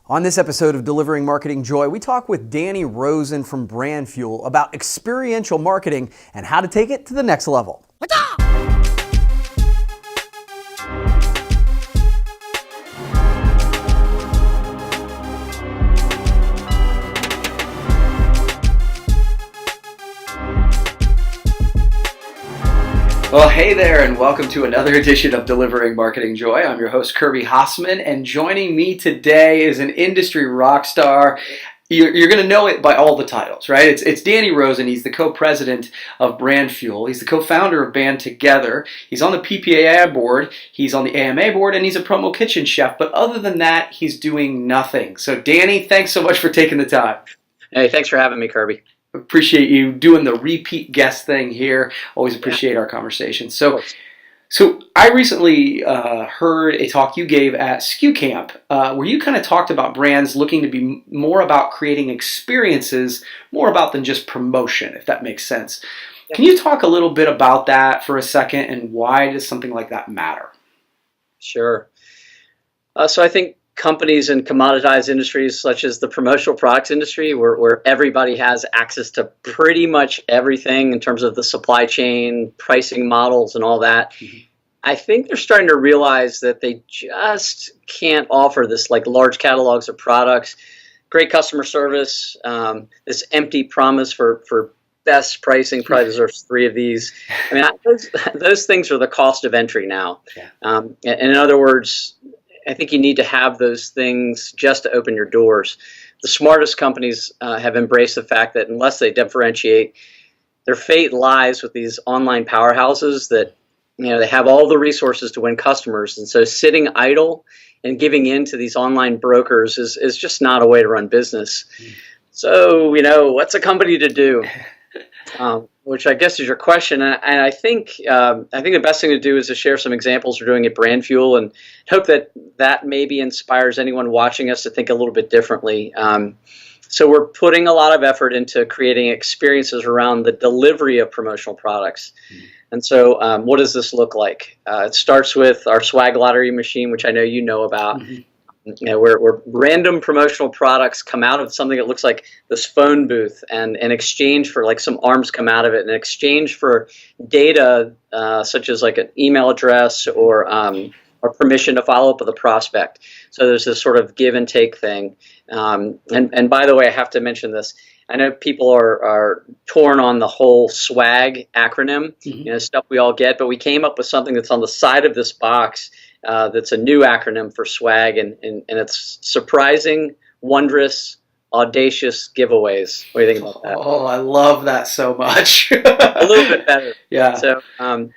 On this episode of Delivering Marketing Joy, we talk with Danny Rosin from Brand Fuel about experiential marketing and how to take it to the next level. Well, hey there, and welcome to another edition of Delivering Marketing Joy. I'm your host, Kirby Hassman, and joining me today is an industry rock star. You're going to know it by all the titles, right? It's Danny Rosin. He's the co-president of Brand Fuel. He's the co-founder of Band Together. He's on the PPAI board. He's on the AMA board, and he's a promo kitchen chef. But other than that, he's doing nothing. So, Danny, thanks so much for taking the time. Hey, thanks for having me, Kirby. Appreciate you doing the repeat guest thing here. Always appreciate our conversations. So I recently heard a talk you gave at SKU Camp where you kind of talked about brands looking to be more about creating experiences, more about than just promotion, if that makes sense. Yeah. Can you talk a little bit about that for a second, and why does something like that matter? Sure. So I think companies in commoditized industries such as the promotional products industry, where everybody has access to pretty much everything in terms of the supply chain, pricing models, and all that, I think they're starting to realize that they just can't offer this like large catalogs of products, great customer service, this empty promise for best pricing probably deserves 3 of these. I mean, those things are the cost of entry now. Yeah. And in other words, I think you need to have those things just to open your doors. The smartest companies have embraced the fact that unless they differentiate, their fate lies with these online powerhouses that, they have all the resources to win customers. And so sitting idle and giving in to these online brokers is just not a way to run business. So, what's a company to do? Which I guess is your question, and I think the best thing to do is to share some examples we're doing at Brand Fuel, and hope that maybe inspires anyone watching us to think a little bit differently. So we're putting a lot of effort into creating experiences around the delivery of promotional products. And so what does this look like? It starts with our swag lottery machine, which I know you know about. Where random promotional products come out of something that looks like this phone booth, and in exchange for like some arms come out of it, in exchange for data such as like an email address or permission to follow up with a prospect. So there's this sort of give and take thing. And by the way, I have to mention this. I know people are torn on the whole swag acronym, stuff we all get, but we came up with something that's on the side of this box. That's a new acronym for swag, and it's surprising, wondrous, audacious giveaways. What do you think about that? Oh, I love that so much. A little bit better. Yeah. So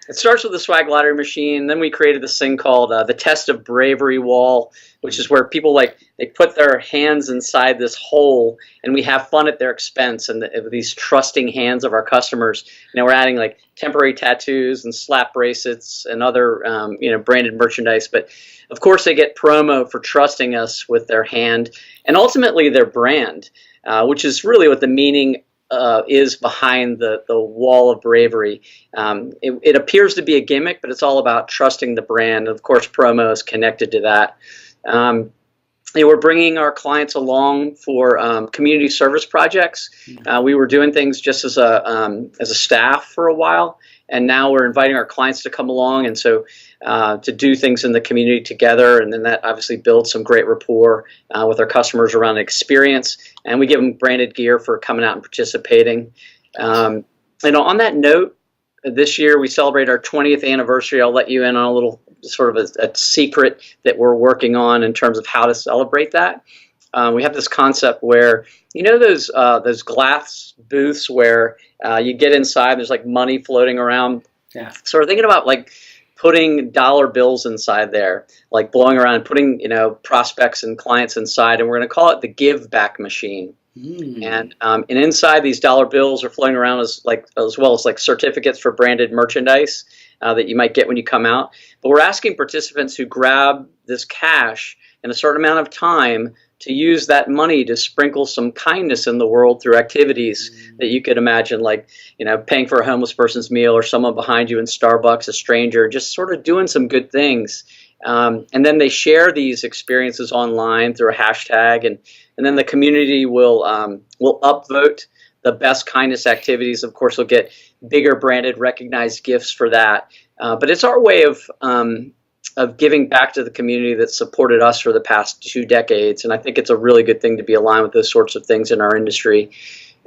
it starts with the swag lottery machine. Then we created this thing called the Test of Bravery wall, which is where people they put their hands inside this hole, and we have fun at their expense. And these trusting hands of our customers. We're adding like temporary tattoos and slap bracelets and other branded merchandise. But of course, they get promo for trusting us with their hand and ultimately their brand, which is really what the meaning is behind the wall of bravery. It appears to be a gimmick, but it's all about trusting the brand. And of course, promo is connected to that. We're bringing our clients along for community service projects. We were doing things just as a staff for a while, and now we're inviting our clients to come along, and so to do things in the community together, and then that obviously builds some great rapport with our customers around the experience, and we give them branded gear for coming out and participating. And on that note, this year we celebrate our 20th anniversary. I'll let you in on a little sort of a secret that we're working on in terms of how to celebrate that. We have this concept where, those glass booths where you get inside, there's like money floating around. Yeah. So we're thinking about like putting dollar bills inside there, like blowing around and putting, prospects and clients inside, and we're going to call it the give back machine. And inside these dollar bills are floating around as well as like certificates for branded merchandise that you might get when you come out. But we're asking participants who grab this cash in a certain amount of time to use that money to sprinkle some kindness in the world through activities that you could imagine, like, you know, paying for a homeless person's meal or someone behind you in Starbucks, a stranger, just sort of doing some good things. And then they share these experiences online through a hashtag, and then the community will upvote the best kindness activities. Of course, we'll get bigger branded recognized gifts for that. But it's our way of giving back to the community that supported us for the past 2 decades. And I think it's a really good thing to be aligned with those sorts of things in our industry.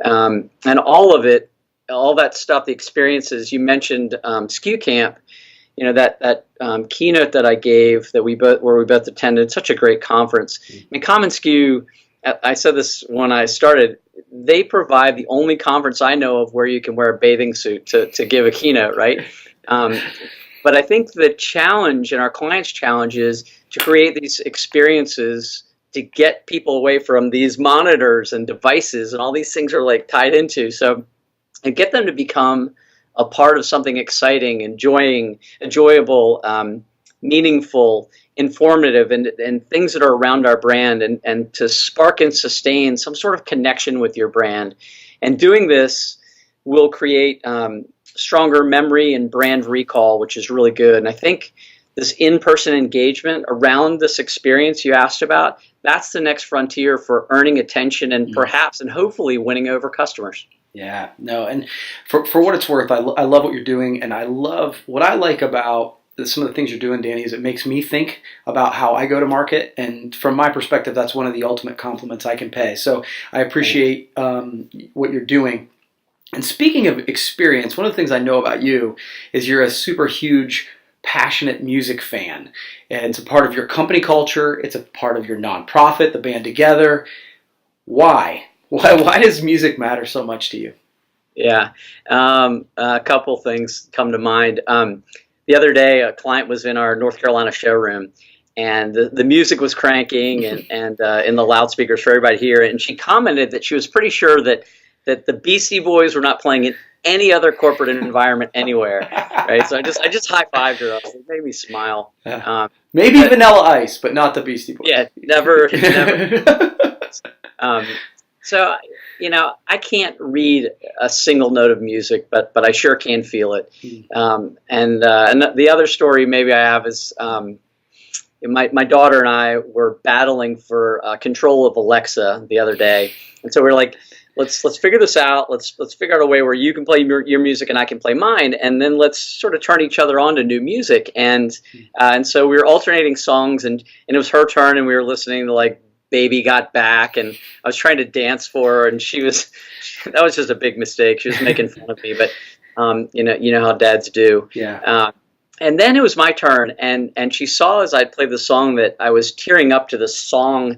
And all of it, all that stuff, the experiences, you mentioned SKU Camp, that keynote that I gave where we both attended, such a great conference. I mean, Common SKU, I said this when I started, they provide the only conference I know of where you can wear a bathing suit to give a keynote, right? But I think the challenge, and our clients' challenge, is to create these experiences to get people away from these monitors and devices and all these things are like tied into. So, and get them to become a part of something exciting, enjoyable, meaningful, informative, and things that are around our brand, and to spark and sustain some sort of connection with your brand. And doing this will create stronger memory and brand recall, which is really good. And I think this in-person engagement around this experience you asked about, that's the next frontier for earning attention and perhaps and hopefully winning over customers. Yeah, no, and for what it's worth, I love what you're doing, and I love what I like about some of the things you're doing, Danny, is it makes me think about how I go to market, and from my perspective, that's one of the ultimate compliments I can pay. So I appreciate what you're doing. And speaking of experience, one of the things I know about you is you're a super huge, passionate music fan. And it's a part of your company culture. It's a part of your nonprofit, the Band Together. Why? Why does music matter so much to you? Yeah, a couple things come to mind. The other day, a client was in our North Carolina showroom, and the music was cranking and in the loudspeakers for everybody here. And she commented that she was pretty sure that the Beastie Boys were not playing in any other corporate environment anywhere, right? So I just high-fived her. It made me smile. Maybe Vanilla Ice, but not the Beastie Boys. Yeah, never. So, I can't read a single note of music, but I sure can feel it. And the other story maybe I have is my daughter and I were battling for control of Alexa the other day, and so we're like, let's figure this out. Let's figure out a way where you can play your music and I can play mine, and then let's sort of turn each other on to new music. And so we were alternating songs, and it was her turn, and we were listening to like Baby Got Back, and I was trying to dance for her, and that was just a big mistake. She was making fun of me, but you know how dads do. Yeah. And then it was my turn, and she saw as I played the song that I was tearing up to the song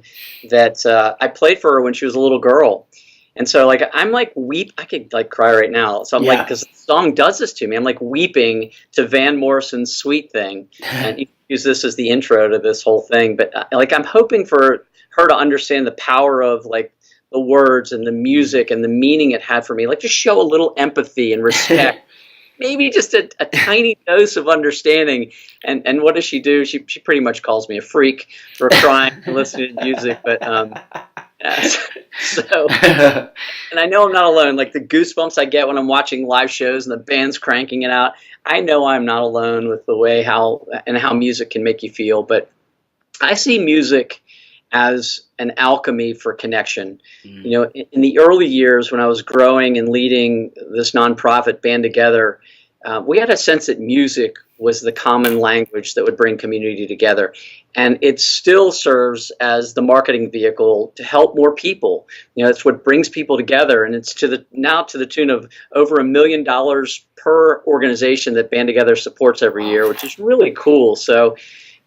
that I played for her when she was a little girl. And so like I'm like I could like cry right now. So I'm like, because the song does this to me. I'm like weeping to Van Morrison's Sweet Thing, and you use this as the intro to this whole thing. But like I'm hoping for her to understand the power of like the words and the music and the meaning it had for me. Like just show a little empathy and respect. Maybe just a tiny dose of understanding. And what does she do? She pretty much calls me a freak for crying and listening to music. But so, and I know I'm not alone. Like the goosebumps I get when I'm watching live shows and the band's cranking it out. I know I'm not alone with the way how music can make you feel. But I see music as an alchemy for connection. In the early years when I was growing and leading this nonprofit Band Together, we had a sense that music was the common language that would bring community together. And it still serves as the marketing vehicle to help more people. It's what brings people together. And it's now to the tune of over $1 million per organization that Band Together supports every year, which is really cool. So,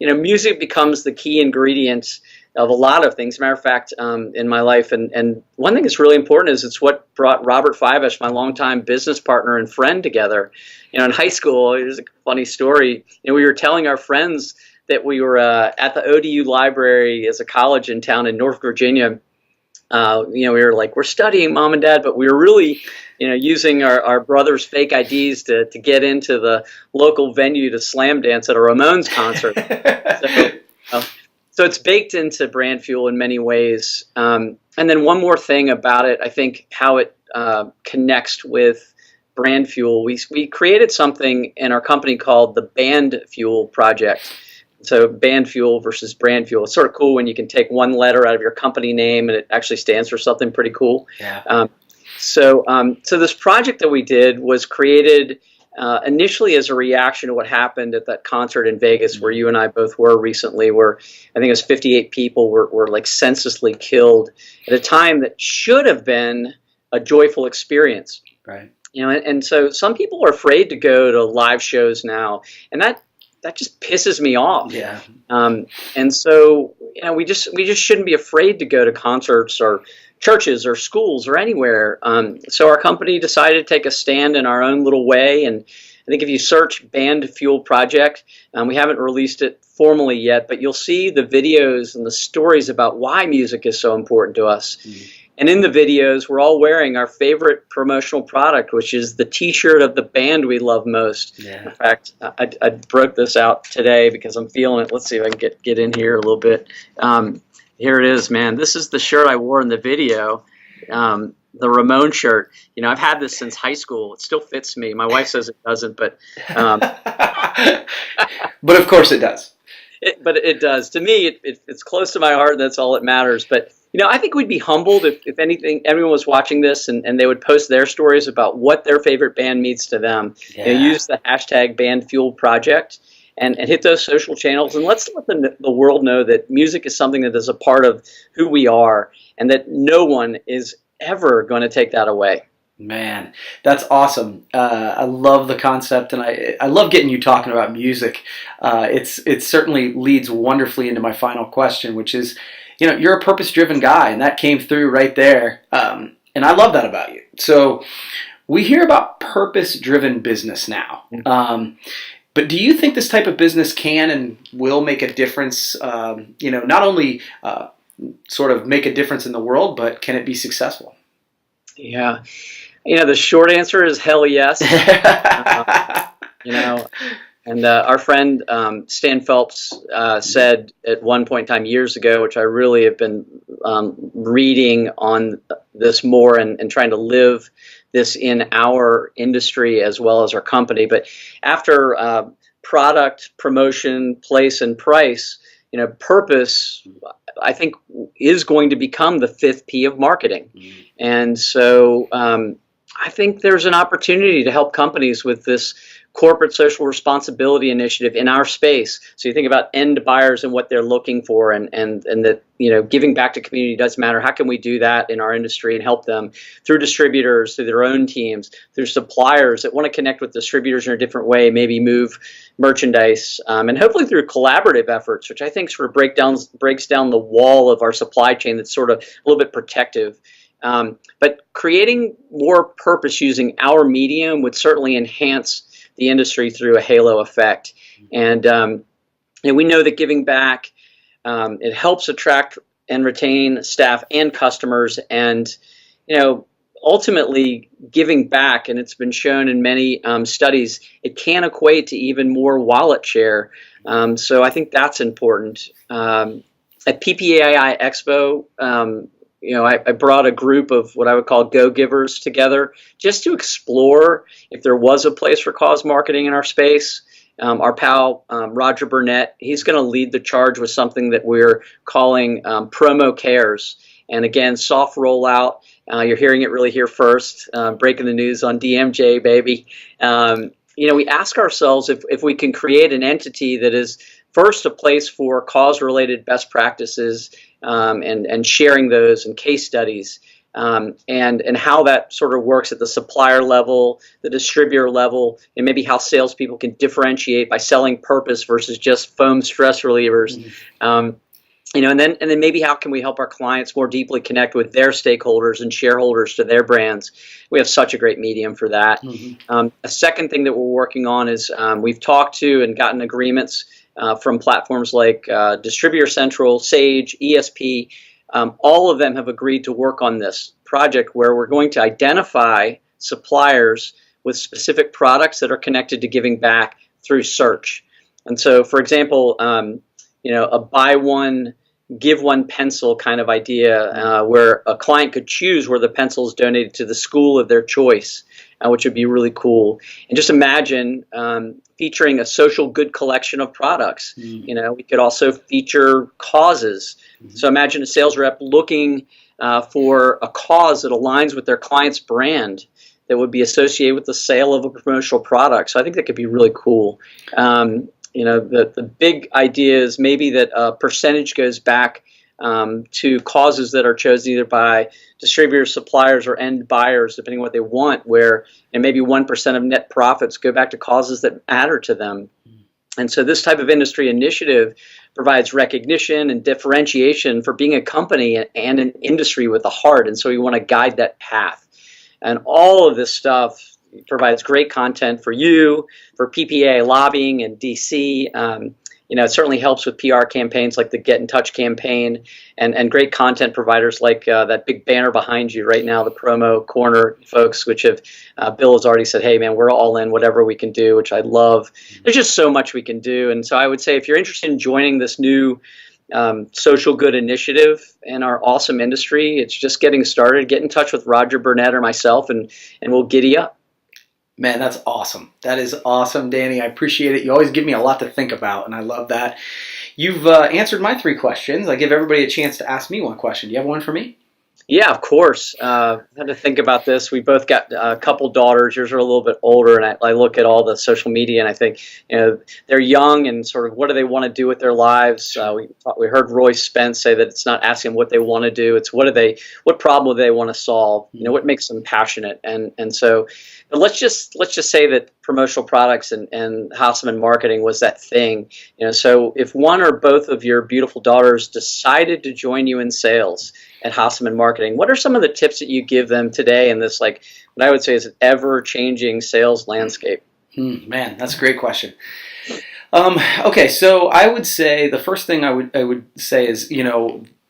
music becomes the key ingredient of a lot of things. As a matter of fact, in my life, and one thing that's really important is it's what brought Robert Fivesh, my longtime business partner and friend, together. In high school, it was a funny story. We were telling our friends that we were at the ODU library as a college in town in North Virginia. We were like, we're studying, Mom and Dad, but we were really, using our brother's fake IDs to get into the local venue to slam dance at a Ramones concert. So it's baked into Brand Fuel in many ways. And then one more thing about it, I think how it connects with Brand Fuel. We created something in our company called the Band Fuel Project. So band fuel versus brand fuel. It's sort of cool when you can take one letter out of your company name and it actually stands for something pretty cool. Yeah. So this project that we did was created initially as a reaction to what happened at that concert in Vegas, where you and I both were recently, where I think it was 58 people were like senselessly killed at a time that should have been a joyful experience. Right. And so some people are afraid to go to live shows now, and that just pisses me off. Yeah. And so we just shouldn't be afraid to go to concerts or churches or schools or anywhere. So our company decided to take a stand in our own little way. And I think if you search Band Fuel Project, we haven't released it formally yet, but you'll see the videos and the stories about why music is so important to us. Mm-hmm. And in the videos, we're all wearing our favorite promotional product, which is the T-shirt of the band we love most. Yeah. In fact, I broke this out today because I'm feeling it. Let's see if I can get in here a little bit. Here it is, man. This is the shirt I wore in the video, the Ramon shirt. I've had this since high school. It still fits me. My wife says it doesn't, but but of course it does. But it does. To me, it's close to my heart, and that's all that matters. But I think we'd be humbled if anything, everyone was watching this and they would post their stories about what their favorite band means to them. Yeah. Use the hashtag #BandFuelProject and hit those social channels, and let's let the world know that music is something that is a part of who we are, and that no one is ever going to take that away. Man, that's awesome. I love the concept, and I love getting you talking about music. It certainly leads wonderfully into my final question, which is, you're a purpose-driven guy, and that came through right there. And I love that about you. So we hear about purpose-driven business now. But do you think this type of business can and will make a difference, not only sort of make a difference in the world, but can it be successful? Yeah. The short answer is hell yes. And our friend Stan Phelps said at one point in time years ago, which I really have been reading on this more and trying to live this in our industry as well as our company. But after product, promotion, place, and price, purpose, I think, is going to become the 5th P of marketing. Mm-hmm. And so I think there's an opportunity to help companies with this corporate social responsibility initiative in our space. So you think about end buyers and what they're looking for, and that giving back to community does matter. How can we do that in our industry and help them through distributors, through their own teams, through suppliers that want to connect with distributors in a different way, maybe move merchandise, and hopefully through collaborative efforts, which I think sort of breaks down the wall of our supply chain that's sort of a little bit protective. But creating more purpose using our medium would certainly enhance the industry through a halo effect. And we know that giving back, it helps attract and retain staff and customers. And, ultimately giving back, and it's been shown in many studies, it can equate to even more wallet share. So I think that's important. At PPAI Expo, I brought a group of what I would call go-givers together just to explore if there was a place for cause marketing in our space. Our pal, Roger Burnett, he's going to lead the charge with something that we're calling Promo Cares. And again, soft rollout. You're hearing it really here first. Breaking the news on DMJ, baby. We ask ourselves if we can create an entity that is first a place for cause-related best practices and sharing those and case studies, and how that sort of works at the supplier level, the distributor level, and maybe how salespeople can differentiate by selling purpose versus just foam stress relievers. Mm-hmm. And then maybe how can we help our clients more deeply connect with their stakeholders and shareholders to their brands. We have such a great medium for that. Mm-hmm. A second thing that we're working on is we've talked to and gotten agreements from platforms like Distributor Central, Sage, ESP. All of them have agreed to work on this project where we're going to identify suppliers with specific products that are connected to giving back through search. And so, for example, a buy one, give one pencil kind of idea, where a client could choose where the pencil is donated to the school of their choice, which would be really cool. And just imagine featuring a social good collection of products. We could also feature causes. So imagine a sales rep looking for a cause that aligns with their client's brand that would be associated with the sale of a promotional product. So I think that could be really cool. The big idea is maybe that a percentage goes back to causes that are chosen either by distributors, suppliers, or end buyers, depending on what they want, where maybe 1% of net profits go back to causes that matter to them. And so this type of industry initiative provides recognition and differentiation for being a company and an industry with a heart. And so we want to guide that path. And all of this stuff provides great content for you, for PPA lobbying and DC. It certainly helps with PR campaigns like the Get in Touch campaign, and great content providers like that big banner behind you right now, the Promo Corner folks, which Bill has already said, hey man, we're all in, whatever we can do, which I love. There's just so much we can do. And so I would say if you're interested in joining this new social good initiative in our awesome industry, it's just getting started. Get in touch with Roger Burnett or myself, and we'll giddy up. Man, that's awesome. That is awesome, Danny. I appreciate it. You always give me a lot to think about, and I love that. You've answered my 3 questions. I give everybody a chance to ask me one question. Do you have one for me? Yeah, of course. I had to think about this. We both got a couple daughters. Yours are a little bit older, and I look at all the social media, and I think they're young, and sort of what do they want to do with their lives? We heard Roy Spence say that it's not asking what they want to do; it's what problem do they want to solve? What makes them passionate? And so, but let's just say that promotional products and Hasseman marketing was that thing. So if one or both of your beautiful daughters decided to join you in sales at Hasseman Marketing, what are some of the tips that you give them today in this, what I would say is an ever-changing sales landscape? Man, that's a great question. Okay, so I would say the first thing I would say is,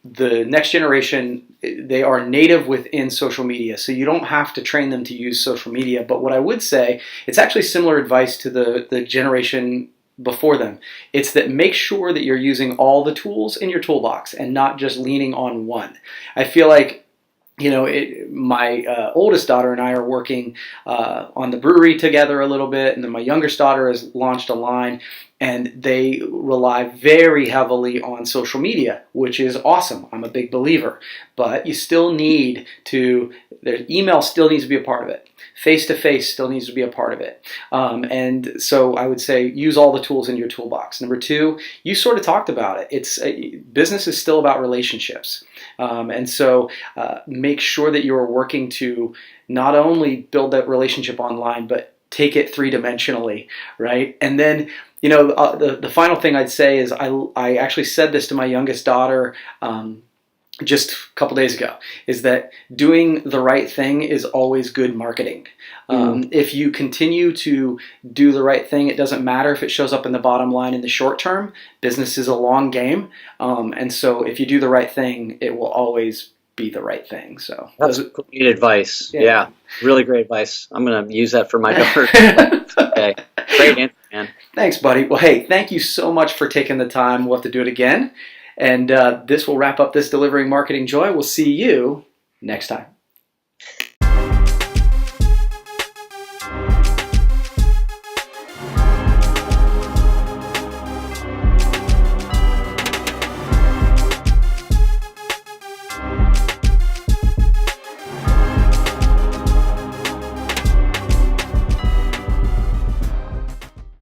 the next generation, they are native within social media, so you don't have to train them to use social media. But what I would say, it's actually similar advice to the generation before them. It's that make sure that you're using all the tools in your toolbox and not just leaning on one. I feel like my oldest daughter and I are working on the brewery together a little bit, and then my youngest daughter has launched a line, and they rely very heavily on social media, which is awesome. I'm a big believer. But you still need to, email still needs to be a part of it. Face-to-face still needs to be a part of it. And so I would say use all the tools in your toolbox. Number 2, you sort of talked about it. Business is still about relationships. And so make sure that you are working to not only build that relationship online, but take it 3-dimensionally, right? And then, the final thing I'd say is I actually said this to my youngest daughter just a couple days ago, is that doing the right thing is always good marketing. If you continue to do the right thing, it doesn't matter if it shows up in the bottom line in the short term. Business is a long game. And so if you do the right thing, it will always be the right thing. So that's great advice. Yeah, really great advice. I'm going to use that for my daughter. Okay, great answer, man. Thanks, buddy. Well, hey, thank you so much for taking the time. We'll have to do it again. And this will wrap up this Delivering Marketing Joy. We'll see you next time.